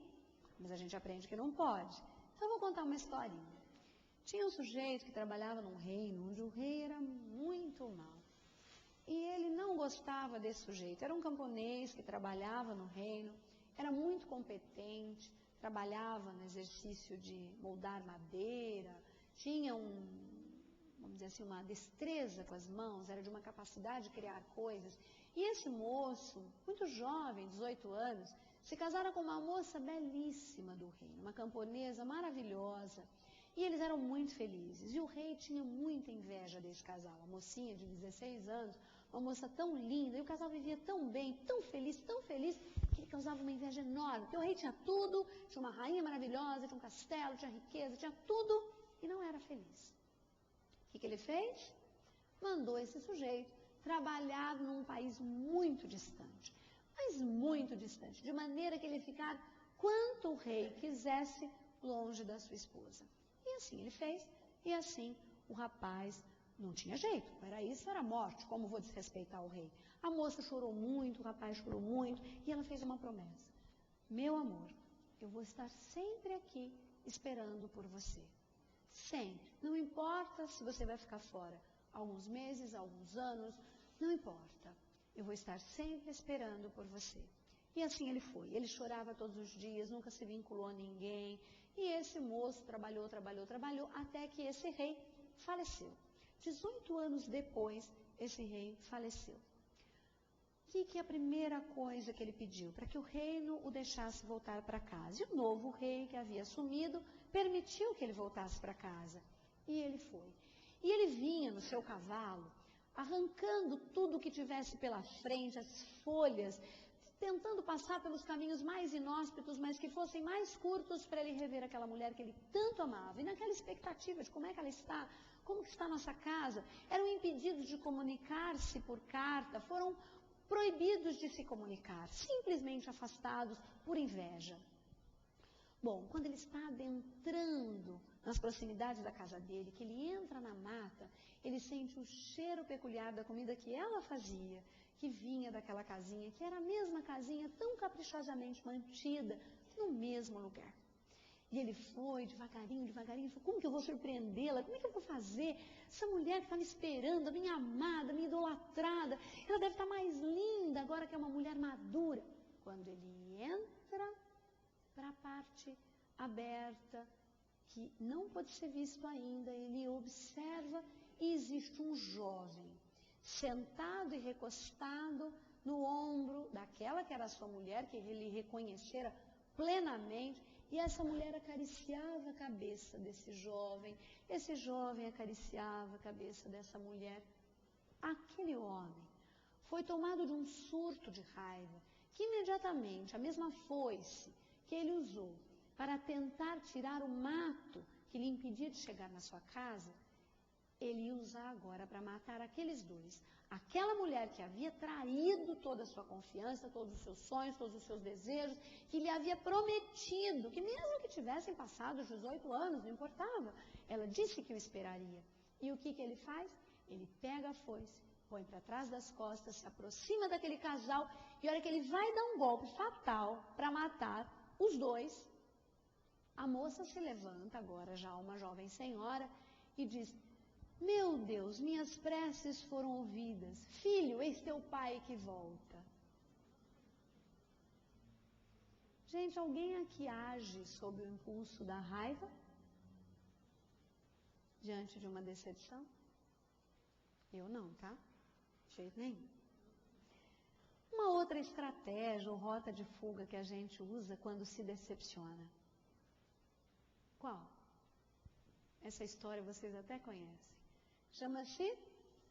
Mas a gente aprende que não pode. Então eu vou contar uma historinha. Tinha um sujeito que trabalhava num reino onde o rei era muito mau. E ele não gostava desse sujeito. Era um camponês que trabalhava no reino, era muito competente, trabalhava no exercício de moldar madeira, tinha vamos dizer assim, uma destreza com as mãos, era de uma capacidade de criar coisas. E esse moço, muito jovem, 18 anos, se casara com uma moça belíssima do reino, uma camponesa maravilhosa. E eles eram muito felizes. E o rei tinha muita inveja desse casal. A mocinha de 16 anos, uma moça tão linda. E o casal vivia tão bem, tão feliz, que ele causava uma inveja enorme. Porque o rei tinha tudo, tinha uma rainha maravilhosa, tinha um castelo, tinha riqueza, tinha tudo. E não era feliz. O que ele fez? Mandou esse sujeito trabalhar num país muito distante. Mas muito distante. De maneira que ele ficar quanto o rei quisesse longe da sua esposa. E assim ele fez, e assim o rapaz não tinha jeito, era isso, era morte, como vou desrespeitar o rei? A moça chorou muito, o rapaz chorou muito, e ela fez uma promessa. Meu amor, eu vou estar sempre aqui esperando por você. Sempre. Não importa se você vai ficar fora alguns meses, alguns anos, não importa. Eu vou estar sempre esperando por você. E assim ele foi. Ele chorava todos os dias, nunca se vinculou a ninguém. E esse moço trabalhou, até que esse rei faleceu. 18 anos depois, esse rei faleceu. O que é a primeira coisa que ele pediu? Para que o reino o deixasse voltar para casa. E o novo rei que havia assumido permitiu que ele voltasse para casa. E ele foi. E ele vinha no seu cavalo, arrancando tudo que tivesse pela frente, as folhas, tentando passar pelos caminhos mais inóspitos, mas que fossem mais curtos para ele rever aquela mulher que ele tanto amava. E naquela expectativa de como é que ela está, como que está a nossa casa, eram impedidos de comunicar-se por carta, foram proibidos de se comunicar, simplesmente afastados por inveja. Bom, quando ele está adentrando nas proximidades da casa dele, que ele entra na mata, ele sente o cheiro peculiar da comida que ela fazia, que vinha daquela casinha, que era a mesma casinha tão caprichosamente mantida no mesmo lugar. E ele foi devagarinho, falou, como que eu vou surpreendê-la? Como é que eu vou fazer? Essa mulher que está me esperando, a minha amada, a minha idolatrada, ela deve estar mais linda agora que é uma mulher madura. Quando ele entra para a parte aberta, que não pode ser visto ainda, ele observa e existe um jovem sentado e recostado no ombro daquela que era a sua mulher, que ele reconhecera plenamente, e essa mulher acariciava a cabeça desse jovem, esse jovem acariciava a cabeça dessa mulher. Aquele homem foi tomado de um surto de raiva, que imediatamente a mesma foice que ele usou para tentar tirar o mato que lhe impedia de chegar na sua casa, ele ia usar agora para matar aqueles dois. Aquela mulher que havia traído toda a sua confiança, todos os seus sonhos, todos os seus desejos, que lhe havia prometido, que mesmo que tivessem passado os 18 anos, não importava, ela disse que o esperaria. E o que ele faz? Ele pega a foice, põe para trás das costas, se aproxima daquele casal, e a hora que ele vai dar um golpe fatal para matar os dois, a moça se levanta, agora já uma jovem senhora, e diz: meu Deus, minhas preces foram ouvidas. Filho, eis teu pai que volta. Gente, alguém aqui age sob o impulso da raiva? Diante de uma decepção? Eu não, tá? De jeito nenhum. Uma outra estratégia ou rota de fuga que a gente usa quando se decepciona. Qual? Essa história vocês até conhecem. Chama-se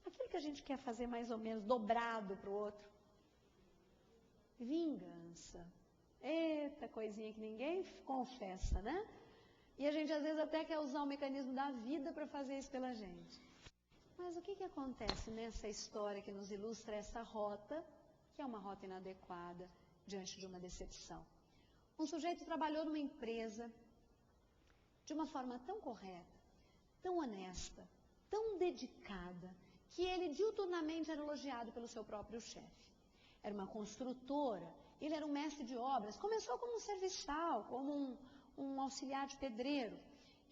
aquilo que a gente quer fazer mais ou menos dobrado para o outro. Vingança. Eita, coisinha que ninguém confessa, né? E a gente às vezes até quer usar o mecanismo da vida para fazer isso pela gente. Mas o que acontece nessa história que nos ilustra essa rota, que é uma rota inadequada diante de uma decepção? Um sujeito trabalhou numa empresa de uma forma tão correta, tão honesta, tão dedicada, que ele diuturnamente era elogiado pelo seu próprio chefe. Era uma construtora, ele era um mestre de obras, começou como um serviçal, como um auxiliar de pedreiro,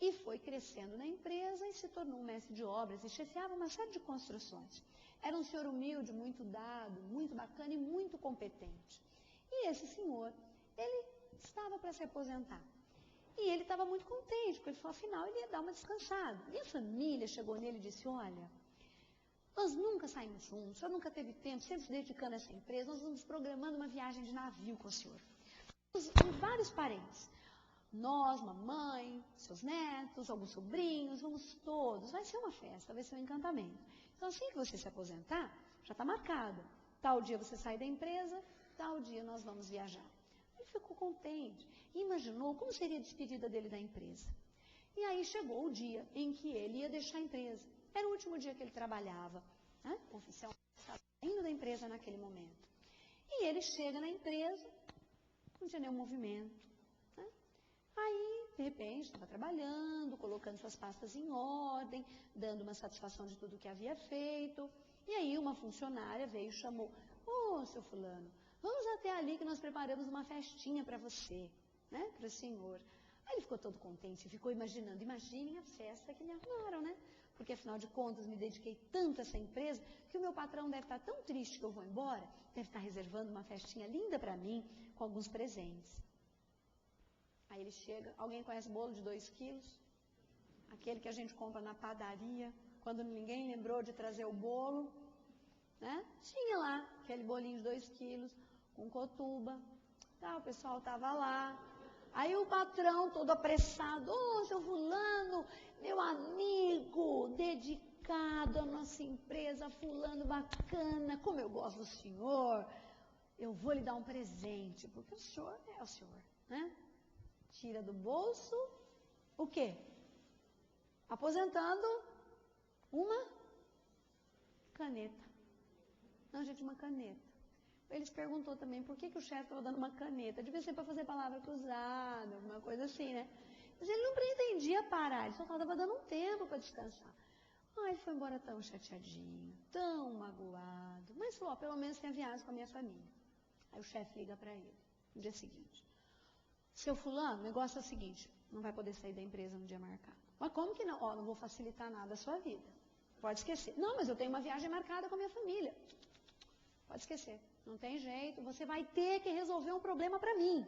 e foi crescendo na empresa e se tornou um mestre de obras e chefiava uma série de construções. Era um senhor humilde, muito dado, muito bacana e muito competente. E esse senhor, ele estava para se aposentar. E ele estava muito contente, porque ele falou, afinal, ele ia dar uma descansada. E a família chegou nele e disse, olha, nós nunca saímos juntos, o senhor nunca teve tempo, sempre se dedicando a essa empresa, nós estamos programando uma viagem de navio com o senhor. Temos vários parentes. Nós, mamãe, seus netos, alguns sobrinhos, vamos todos. Vai ser uma festa, vai ser um encantamento. Então, assim que você se aposentar, já está marcado. Tal dia você sai da empresa, tal dia nós vamos viajar. Ele ficou contente e imaginou como seria a despedida dele da empresa. E aí chegou o dia em que ele ia deixar a empresa. Era o último dia que ele trabalhava, né? O oficial estava saindo da empresa naquele momento. E ele chega na empresa, não tinha nenhum movimento. Né? Aí, de repente, estava trabalhando, colocando suas pastas em ordem, dando uma satisfação de tudo que havia feito. E aí uma funcionária veio e chamou, ô, seu fulano, vamos até ali que nós preparamos uma festinha para você, né, para o senhor. Aí ele ficou todo contente, ficou imaginando, imaginem a festa que me arrumaram, né? Porque afinal de contas me dediquei tanto a essa empresa que o meu patrão deve estar tão triste que eu vou embora, deve estar reservando uma festinha linda para mim, com alguns presentes. Aí ele chega, alguém conhece bolo de 2 quilos? Aquele que a gente compra na padaria, quando ninguém lembrou de trazer o bolo, né? Tinha lá aquele bolinho de 2 quilos, com cotuba, tá, o pessoal estava lá. Aí o patrão, todo apressado, ô, seu fulano, meu amigo, dedicado à nossa empresa, fulano bacana, como eu gosto do senhor, eu vou lhe dar um presente, porque o senhor é o senhor, né? Tira do bolso, o quê? Aposentando uma caneta. Não, gente, uma caneta. Eles perguntou também por que o chefe estava dando uma caneta. Devia ser para fazer palavra cruzada, alguma coisa assim, né? Mas ele não pretendia parar, ele só estava dando um tempo para descansar. Ah, ele foi embora tão chateadinho, tão magoado. Mas falou, pelo menos tem a viagem com a minha família. Aí o chefe liga para ele, no dia seguinte. Seu fulano, o negócio é o seguinte, não vai poder sair da empresa no dia marcado. Mas como que não? Ó, não vou facilitar nada a sua vida. Pode esquecer. Não, mas eu tenho uma viagem marcada com a minha família. Pode esquecer. Não tem jeito, você vai ter que resolver um problema para mim.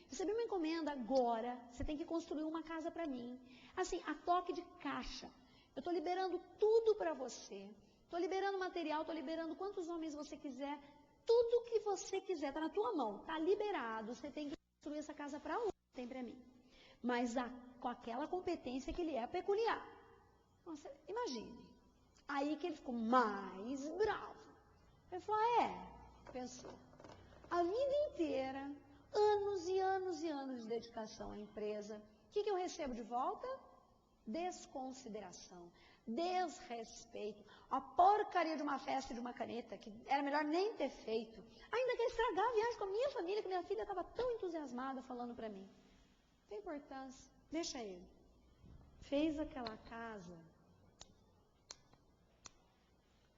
Recebi uma encomenda agora, você tem que construir uma casa para mim. Assim, a toque de caixa. Eu estou liberando tudo para você. Estou liberando material, estou liberando quantos homens você quiser. Tudo que você quiser, está na tua mão. Está liberado, você tem que construir essa casa para um, tem para mim. Mas com aquela competência que lhe é peculiar. Nossa, imagine. Aí que ele ficou mais bravo. Ele falou, pensou, a vida inteira, anos e anos e anos de dedicação à empresa, o que eu recebo de volta? desconsideração, desrespeito, a porcaria de uma festa de uma caneta, que era melhor nem ter feito. Ainda quer estragar a viagem com a minha família, que minha filha estava tão entusiasmada falando para mim. Não tem importância, deixa ele. Fez aquela casa,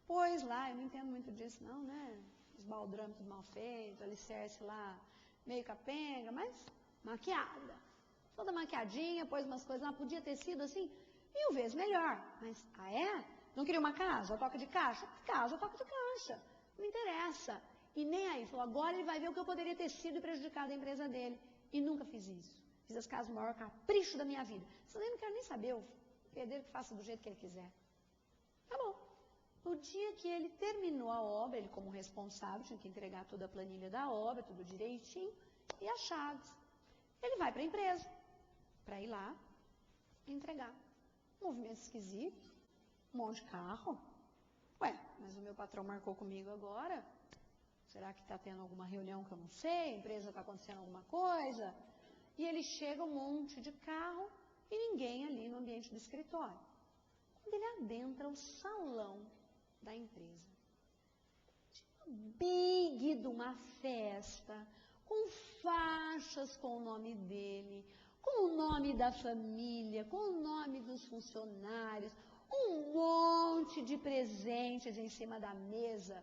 pôs lá, eu não entendo muito disso não, né? Os baldrames tudo mal feito, alicerce lá, meio capenga, mas maquiada. Toda maquiadinha, pôs umas coisas lá, podia ter sido assim, 1000 vezes melhor. Mas, não queria uma casa, toca de caixa? Casa, toca de caixa. Não interessa. E nem aí, falou, agora ele vai ver o que eu poderia ter sido e prejudicado a empresa dele. E nunca fiz isso. Fiz as casas o maior capricho da minha vida. Eu nem não quero nem saber, o pedreiro que faça do jeito que ele quiser. Tá bom. No dia que ele terminou a obra, ele como responsável, tinha que entregar toda a planilha da obra, tudo direitinho, e as chaves. Ele vai para a empresa, para ir lá e entregar. Movimento esquisito, um monte de carro. Ué, mas o meu patrão marcou comigo agora. Será que está tendo alguma reunião que eu não sei? A empresa está acontecendo alguma coisa? E ele chega um monte de carro e ninguém ali no ambiente do escritório. Quando ele adentra o salão da empresa, big de uma festa, com faixas com o nome dele, com o nome da família, com o nome dos funcionários, um monte de presentes em cima da mesa,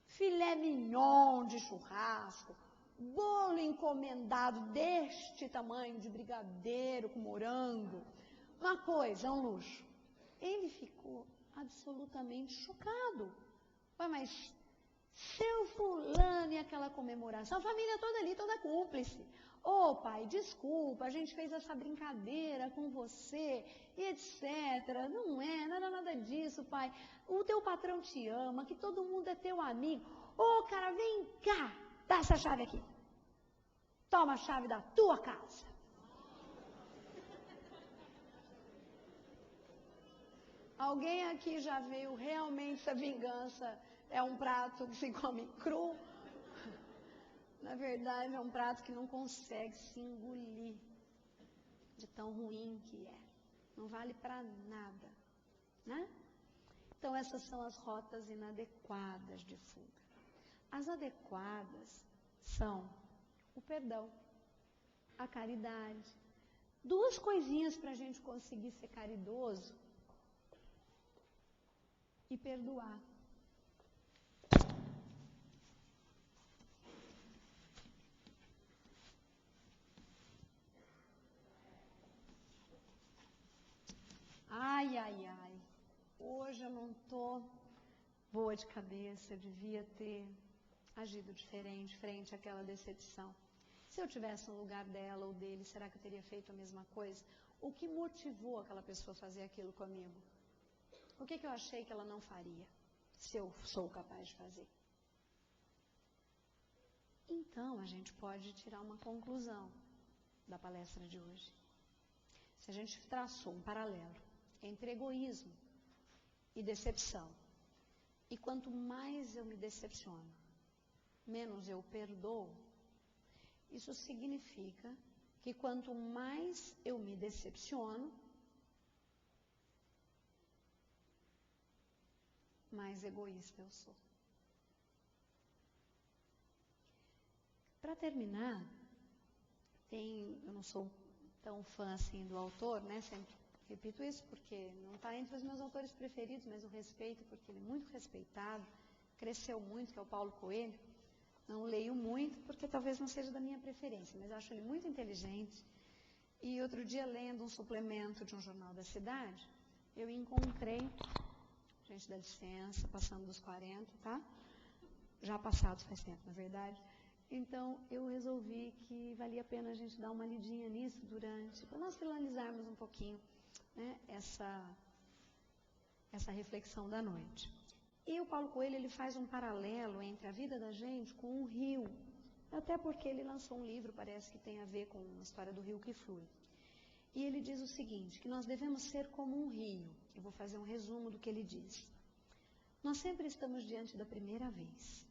filé mignon de churrasco, bolo encomendado deste tamanho de brigadeiro com morango, uma coisa, um luxo. Ele ficou absolutamente chocado. Mas seu fulano e aquela comemoração, a família toda ali, toda cúmplice. Pai, desculpa, a gente fez essa brincadeira com você, e etc. Não era nada disso, pai. O teu patrão te ama, que todo mundo é teu amigo. Cara, vem cá, dá essa chave aqui. Toma a chave da tua casa. Alguém aqui já veio realmente essa vingança? É um prato que se come cru? Na verdade, é um prato que não consegue se engolir de tão ruim que é. Não vale para nada, né? Então, essas são as rotas inadequadas de fuga. As adequadas são o perdão, a caridade. 2 coisinhas para a gente conseguir ser caridoso e perdoar. Ai. Hoje eu não estou boa de cabeça, eu devia ter agido diferente frente àquela decepção. Se eu tivesse no lugar dela ou dele, será que eu teria feito a mesma coisa? O que motivou aquela pessoa a fazer aquilo comigo? O que eu achei que ela não faria, se eu sou capaz de fazer? Então, a gente pode tirar uma conclusão da palestra de hoje. Se a gente traçou um paralelo entre egoísmo e decepção, e quanto mais eu me decepciono, menos eu perdoo, isso significa que quanto mais eu me decepciono, mais egoísta eu sou. Para terminar, eu não sou tão fã assim do autor, né? Sempre repito isso porque não está entre os meus autores preferidos, mas o respeito porque ele é muito respeitado, cresceu muito, que é o Paulo Coelho. Não leio muito porque talvez não seja da minha preferência, mas acho ele muito inteligente. E outro dia, lendo um suplemento de um jornal da cidade, eu encontrei, gente, dá licença, passando dos 40, tá? Já passados faz tempo, na verdade. Então, eu resolvi que valia a pena a gente dar uma lidinha nisso para nós finalizarmos um pouquinho, né, essa reflexão da noite. E o Paulo Coelho, ele faz um paralelo entre a vida da gente com um rio, até porque ele lançou um livro, parece que tem a ver com a história do rio que flui. E ele diz o seguinte, que nós devemos ser como um rio. Eu vou fazer um resumo do que ele diz. Nós sempre estamos diante da primeira vez.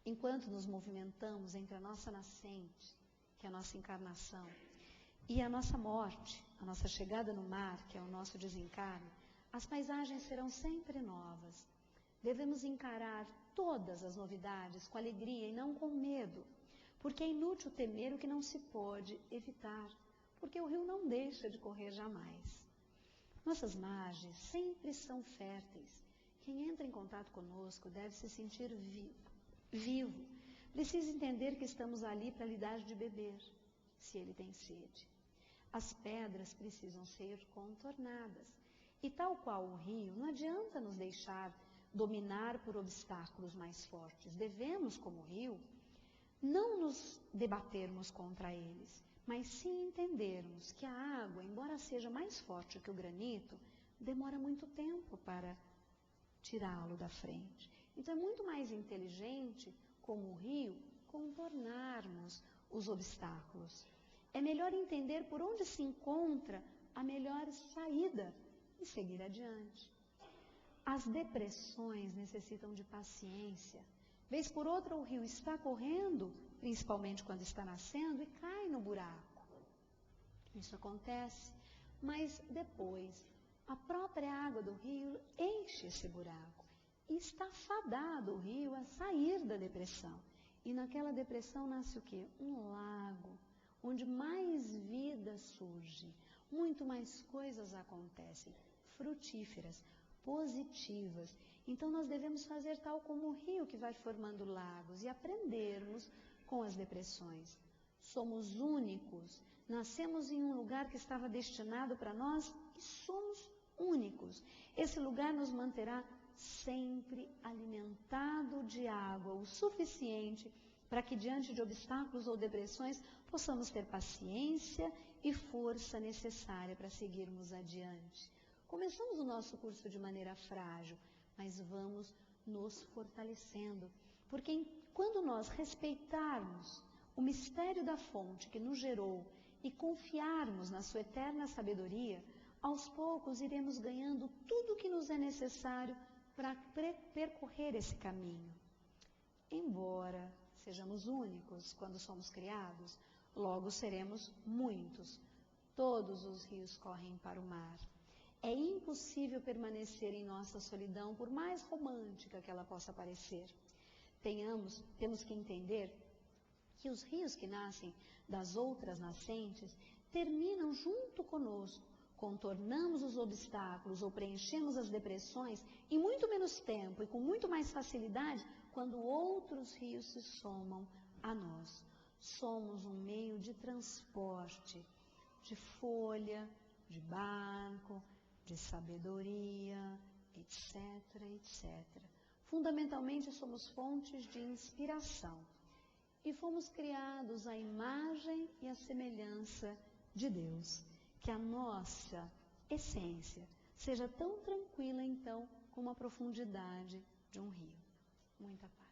Enquanto nos movimentamos entre a nossa nascente, que é a nossa encarnação, e a nossa morte, a nossa chegada no mar, que é o nosso desencarne, as paisagens serão sempre novas. Devemos encarar todas as novidades com alegria e não com medo, porque é inútil temer o que não se pode evitar, porque o rio não deixa de correr jamais. Nossas margens sempre são férteis. Quem entra em contato conosco deve se sentir vivo. Precisa entender que estamos ali para lhe dar de beber, se ele tem sede. As pedras precisam ser contornadas. E tal qual o rio, não adianta nos deixar dominar por obstáculos mais fortes. Devemos, como rio, não nos debatermos contra eles, mas sim entendermos que a água, embora seja mais forte que o granito, demora muito tempo para tirá-lo da frente. Então é muito mais inteligente, como o rio, contornarmos os obstáculos. É melhor entender por onde se encontra a melhor saída e seguir adiante. As depressões necessitam de paciência. Vez por outra o rio está correndo, principalmente quando está nascendo, e cai no buraco. Isso acontece, mas depois a própria água do rio enche esse buraco. E está fadado o rio a sair da depressão. E naquela depressão nasce o quê? Um lago, onde mais vida surge, muito mais coisas acontecem, frutíferas, positivas. Então nós devemos fazer tal como o rio que vai formando lagos e aprendermos com as depressões. Somos únicos, nascemos em um lugar que estava destinado para nós e somos únicos. Esse lugar nos manterá sempre alimentado de água o suficiente para que diante de obstáculos ou depressões possamos ter paciência e força necessária para seguirmos adiante. Começamos o nosso curso de maneira frágil, mas vamos nos fortalecendo, porque quando nós respeitarmos o mistério da fonte que nos gerou e confiarmos na sua eterna sabedoria, aos poucos iremos ganhando tudo o que nos é necessário para percorrer esse caminho. Embora sejamos únicos quando somos criados, logo seremos muitos. Todos os rios correm para o mar. É impossível permanecer em nossa solidão, por mais romântica que ela possa parecer. Temos que entender que os rios que nascem das outras nascentes terminam junto conosco. Contornamos os obstáculos ou preenchemos as depressões em muito menos tempo e com muito mais facilidade quando outros rios se somam a nós. Somos um meio de transporte, de folha, de barco, de sabedoria, etc, etc. Fundamentalmente somos fontes de inspiração e fomos criados à imagem e à semelhança de Deus. Que a nossa essência seja tão tranquila, então, como a profundidade de um rio. Muita paz.